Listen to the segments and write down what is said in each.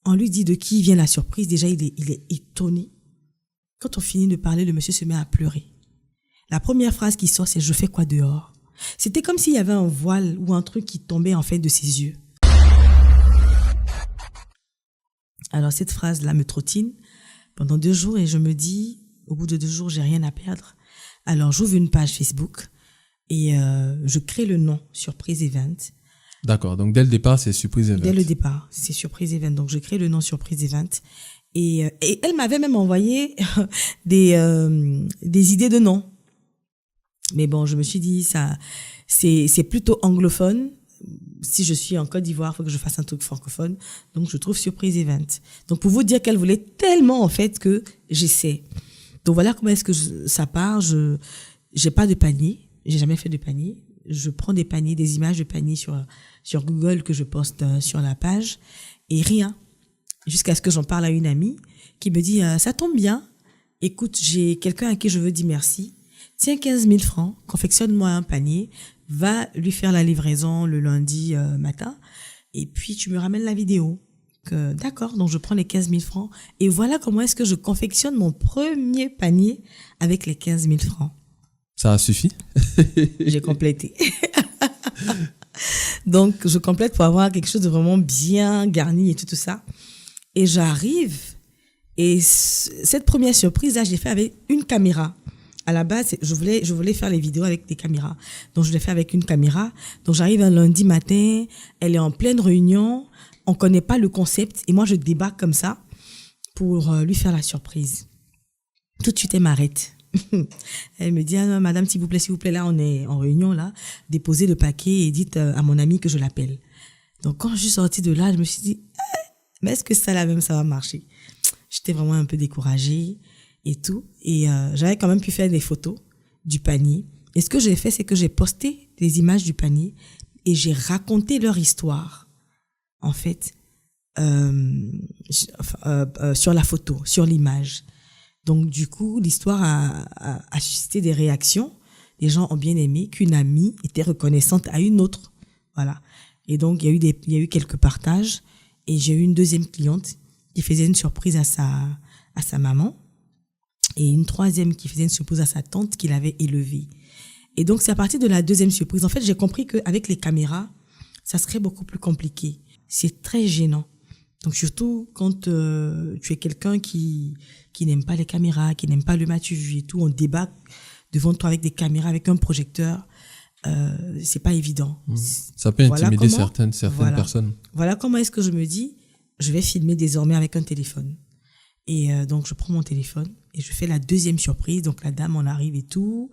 on lui dit de qui vient la surprise. Déjà, il est étonné. Quand on finit de parler, le monsieur se met à pleurer. La première phrase qui sort, c'est « Je fais quoi dehors ?» C'était comme s'il y avait un voile ou un truc qui tombait en fait de ses yeux. Alors cette phrase-là me trottine pendant 2 jours et je me dis, au bout de 2 jours, j'ai rien à perdre. Alors j'ouvre une page Facebook et je crée le nom Surprise Event. D'accord, donc dès le départ, c'est Surprise Event. Dès le départ, c'est Surprise Event. Donc je crée le nom Surprise Event. Et elle m'avait même envoyé des idées de noms. Mais bon, je me suis dit, ça, c'est plutôt anglophone. Si je suis en Côte d'Ivoire, il faut que je fasse un truc francophone. Donc, je trouve Surprise Event. Donc, pour vous dire qu'elle voulait tellement, en fait, que j'essaie. Donc, voilà comment est-ce que ça part. J'ai pas de panier. J'ai jamais fait de panier. Je prends des paniers, des images de paniers sur Google que je poste sur la page. Et rien. Jusqu'à ce que j'en parle à une amie qui me dit, ça tombe bien. Écoute, j'ai quelqu'un à qui je veux dire merci. Tiens 15 000 francs, confectionne-moi un panier, va lui faire la livraison le lundi matin et puis tu me ramènes la vidéo. D'accord, donc je prends les 15 000 francs et voilà comment est-ce que je confectionne mon premier panier avec les 15 000 francs. Ça a suffi? J'ai complété. Donc je complète pour avoir quelque chose de vraiment bien garni et tout ça. Et j'arrive et cette première surprise là, je l'ai fait avec une caméra. À la base, je voulais faire les vidéos avec des caméras. Donc, je l'ai fait avec une caméra. Donc, j'arrive un lundi matin, elle est en pleine réunion, on connaît pas le concept et moi, je débarque comme ça pour lui faire la surprise. Tout de suite, elle m'arrête. Elle me dit, ah non, madame, s'il vous plaît, là, on est en réunion, là, déposez le paquet et dites à mon ami que je l'appelle. Donc, quand je suis sortie de là, je me suis dit, mais est-ce que ça, là même, ça va marcher? J'étais vraiment un peu découragée. Et tout. Et j'avais quand même pu faire des photos du panier. Et ce que j'ai fait, c'est que j'ai posté des images du panier et j'ai raconté leur histoire, en fait, sur la photo, sur l'image. Donc, du coup, l'histoire a suscité des réactions. Les gens ont bien aimé qu'une amie était reconnaissante à une autre. Voilà. Et donc, il y a eu quelques partages. Et j'ai eu une deuxième cliente qui faisait une surprise à sa maman. Et une troisième qui faisait une surprise à sa tante qu'il avait élevée. Et donc, c'est à partir de la deuxième surprise. En fait, j'ai compris qu'avec les caméras, ça serait beaucoup plus compliqué. C'est très gênant. Donc, surtout quand tu es quelqu'un qui n'aime pas les caméras, qui n'aime pas le matu vu et tout, on débat devant toi avec des caméras, avec un projecteur. C'est pas évident. Ça peut intimider certaines personnes. Voilà comment est-ce que je me dis, je vais filmer désormais avec un téléphone. Et donc, je prends mon téléphone et je fais la deuxième surprise. Donc, la dame en arrive et tout.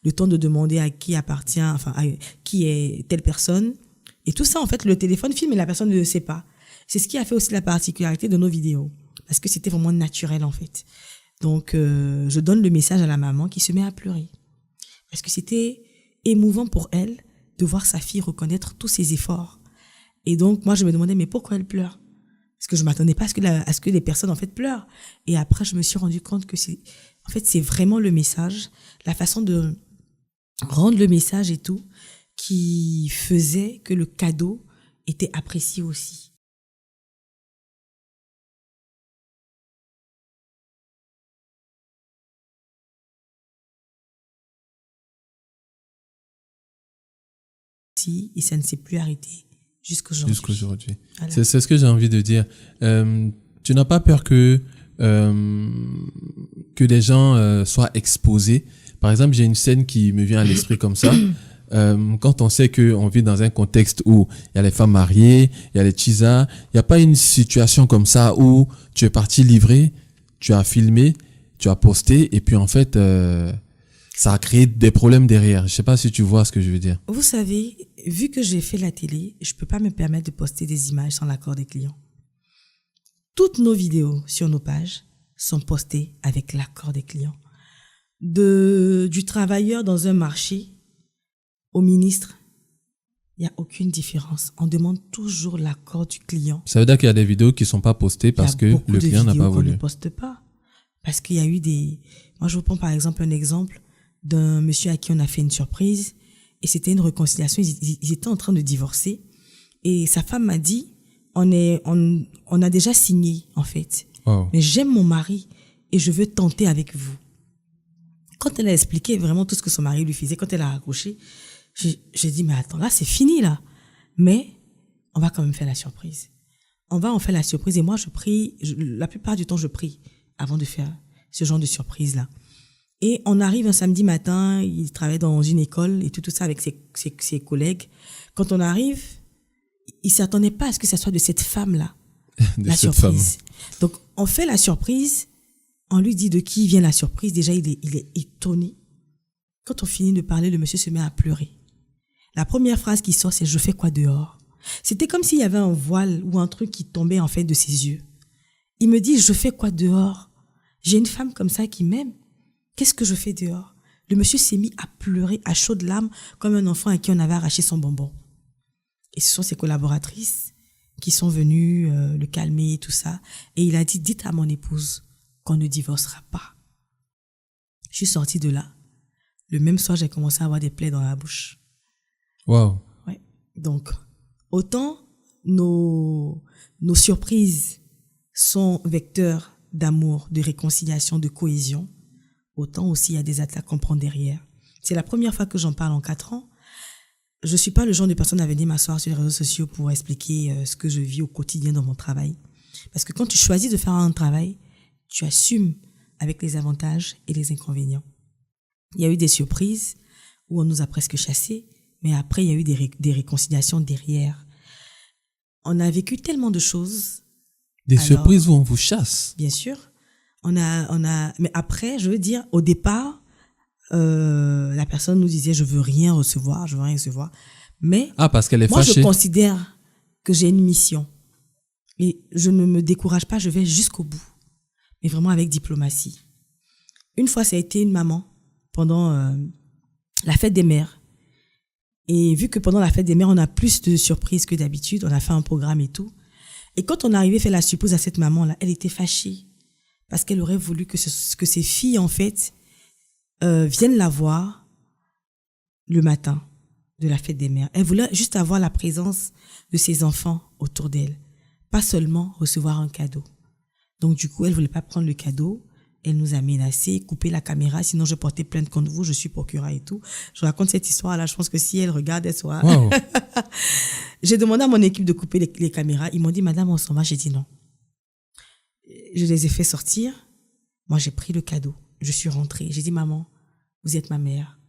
Le temps de demander à qui appartient, enfin, à qui est telle personne. Et tout ça, en fait, le téléphone filme et la personne ne le sait pas. C'est ce qui a fait aussi la particularité de nos vidéos. Parce que c'était vraiment naturel, en fait. Donc, je donne le message à la maman qui se met à pleurer. Parce que c'était émouvant pour elle de voir sa fille reconnaître tous ses efforts. Et donc, moi, je me demandais, mais pourquoi elle pleure? Parce que je m'attendais pas à ce que les personnes, en fait, pleurent. Et après, je me suis rendu compte que c'est vraiment le message, la façon de rendre le message et tout, qui faisait que le cadeau était apprécié aussi. Et ça ne s'est plus arrêté jusqu'aujourd'hui. Voilà. C'est ce que j'ai envie de dire. Tu n'as pas peur que les gens soient exposés? Par exemple, j'ai une scène qui me vient à l'esprit comme ça. Quand on sait qu'on vit dans un contexte où il y a les femmes mariées, il y a les tchisas, il n'y a pas une situation comme ça où tu es parti livrer, tu as filmé, tu as posté et puis en fait, ça a créé des problèmes derrière. Je sais pas si tu vois ce que je veux dire. Vous savez, vu que j'ai fait la télé, je peux pas me permettre de poster des images sans l'accord des clients. Toutes nos vidéos sur nos pages sont postées avec l'accord des clients. Du travailleur dans un marché au ministre, il n'y a aucune différence. On demande toujours l'accord du client. Ça veut dire qu'il y a des vidéos qui sont pas postées parce que le client n'a pas voulu. Il y a beaucoup de vidéos qu'on ne poste pas. Parce qu'il y a eu Moi, je vous prends par exemple un exemple d'un monsieur à qui on a fait une surprise et c'était une réconciliation. Ils étaient en train de divorcer et sa femme m'a dit, on a déjà signé, en fait. Wow. Mais j'aime mon mari et je veux tenter avec vous. Quand elle a expliqué vraiment tout ce que son mari lui faisait, quand elle a raccroché, j'ai dit, mais attends, là, c'est fini, là. Mais on va quand même faire la surprise. On va en faire la surprise. Et moi, je prie, la plupart du temps, je prie avant de faire ce genre de surprise-là. Et on arrive un samedi matin, il travaille dans une école et tout ça avec ses collègues. Quand on arrive, il s'attendait pas à ce que ça soit de cette femme-là, la surprise. Donc, on fait la surprise, on lui dit de qui vient la surprise. Déjà, il est étonné. Quand on finit de parler, le monsieur se met à pleurer. La première phrase qui sort, c'est « je fais quoi dehors ?» C'était comme s'il y avait un voile ou un truc qui tombait en fait de ses yeux. Il me dit « je fais quoi dehors ?» J'ai une femme comme ça qui m'aime. Qu'est-ce que je fais dehors? Le monsieur s'est mis à pleurer à chaudes larmes comme un enfant à qui on avait arraché son bonbon. Et ce sont ses collaboratrices qui sont venues le calmer et tout ça. Et il a dit, dites à mon épouse qu'on ne divorcera pas. Je suis sortie de là. Le même soir, j'ai commencé à avoir des plaies dans la bouche. Wow. Ouais. Donc, autant nos surprises sont vecteurs d'amour, de réconciliation, de cohésion, autant aussi il y a des attaques qu'on prend derrière. C'est la première fois que j'en parle en 4 ans. Je suis pas le genre de personne à venir m'asseoir sur les réseaux sociaux pour expliquer ce que je vis au quotidien dans mon travail. Parce que quand tu choisis de faire un travail, tu assumes avec les avantages et les inconvénients. Il y a eu des surprises où on nous a presque chassés, mais après il y a eu des réconciliations derrière. On a vécu tellement de choses. Des surprises où on vous chasse. Bien sûr. Mais après, je veux dire, au départ, la personne nous disait, je veux rien recevoir. Mais, parce qu'elle est moi, fâchée. je considère que j'ai une mission. Et je ne me décourage pas, je vais jusqu'au bout. Mais vraiment avec diplomatie. Une fois, ça a été une maman pendant la fête des mères. Et vu que pendant la fête des mères, on a plus de surprises que d'habitude, on a fait un programme et tout. Et quand on est arrivé faire la surprise à cette maman-là, elle était fâchée. Parce qu'elle aurait voulu que ses filles, en fait, viennent la voir le matin de la fête des mères. Elle voulait juste avoir la présence de ses enfants autour d'elle. Pas seulement recevoir un cadeau. Donc, du coup, elle voulait pas prendre le cadeau. Elle nous a menacé, coupé la caméra, sinon je portais plainte contre vous, je suis procureur et tout. Je raconte cette histoire-là, je pense que si elle regarde, elle saura. Wow. J'ai demandé à mon équipe de couper les caméras. Ils m'ont dit, madame, on s'en va. J'ai dit non. Je les ai fait sortir. Moi, j'ai pris le cadeau. Je suis rentrée. J'ai dit, maman, vous êtes ma mère.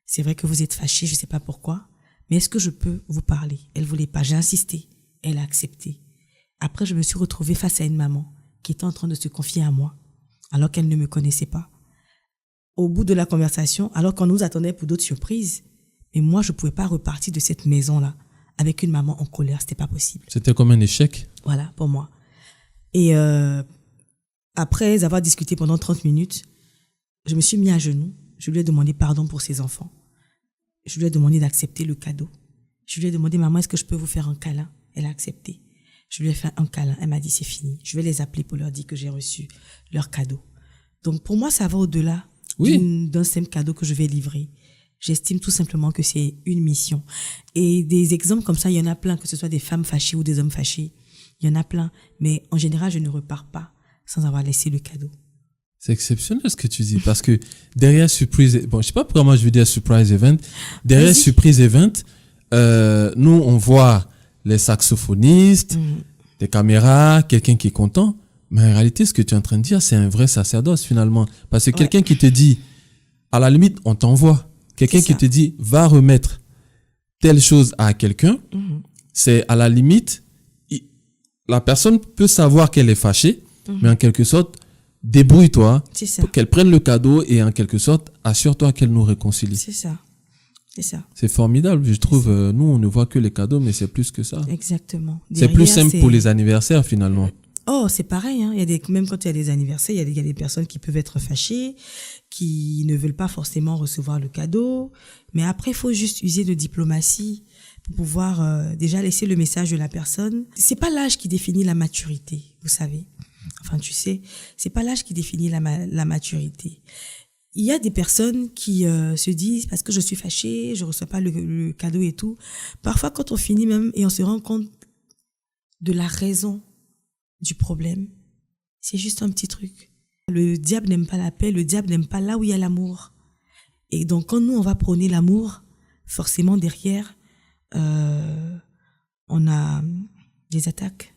C'est vrai que vous êtes fâchée, je sais pas pourquoi, mais est-ce que je peux vous parler? Elle voulait pas. J'ai insisté. Elle a accepté. Après, je me suis retrouvée face à une maman qui était en train de se confier à moi, alors qu'elle ne me connaissait pas. Au bout de la conversation, alors qu'on nous attendait pour d'autres surprises, mais moi, je pouvais pas repartir de cette maison-là avec une maman en colère. C'était pas possible. C'était comme un échec. Voilà, pour moi. Et après avoir discuté pendant 30 minutes, je me suis mis à genoux. Je lui ai demandé pardon pour ses enfants. Je lui ai demandé d'accepter le cadeau. Je lui ai demandé, maman, est-ce que je peux vous faire un câlin? Elle a accepté. Je lui ai fait un câlin. Elle m'a dit, c'est fini. Je vais les appeler pour leur dire que j'ai reçu leur cadeau. Donc, pour moi, ça va au-delà d'un simple cadeau que je vais livrer. J'estime tout simplement que c'est une mission. Et des exemples comme ça, il y en a plein, que ce soit des femmes fâchées ou des hommes fâchés. Il y en a plein. Mais en général, je ne repars pas sans avoir laissé le cadeau. C'est exceptionnel ce que tu dis, parce que derrière Surprise, je sais pas pourquoi moi je veux dire Surprise Event, derrière Surprise Event, nous on voit les saxophonistes, des caméras, quelqu'un qui est content, mais en réalité ce que tu es en train de dire, c'est un vrai sacerdoce finalement, parce que quelqu'un qui te dit, à la limite on t'envoie, quelqu'un qui te dit va remettre telle chose à quelqu'un, c'est à la limite, la personne peut savoir qu'elle est fâchée, mais en quelque sorte, débrouille-toi pour qu'elle prenne le cadeau et en quelque sorte, assure-toi qu'elle nous réconcilie. C'est ça. C'est formidable, je trouve. Nous, on ne voit que les cadeaux, mais c'est plus que ça. Exactement. C'est plus simple pour les anniversaires, finalement. Oh, c'est pareil, hein. Même quand il y a des anniversaires, il y a des personnes qui peuvent être fâchées, qui ne veulent pas forcément recevoir le cadeau. Mais après, il faut juste user de diplomatie pour pouvoir déjà laisser le message de la personne. C'est pas l'âge qui définit la maturité, vous savez. Enfin, tu sais, c'est pas l'âge qui définit la maturité. Il y a des personnes qui se disent, parce que je suis fâchée, je reçois pas le cadeau et tout. Parfois, quand on finit même et on se rend compte de la raison du problème. C'est juste un petit truc. Le diable n'aime pas la paix, le diable n'aime pas là où il y a l'amour. Et donc, quand nous, on va prôner l'amour, forcément, derrière, on a des attaques.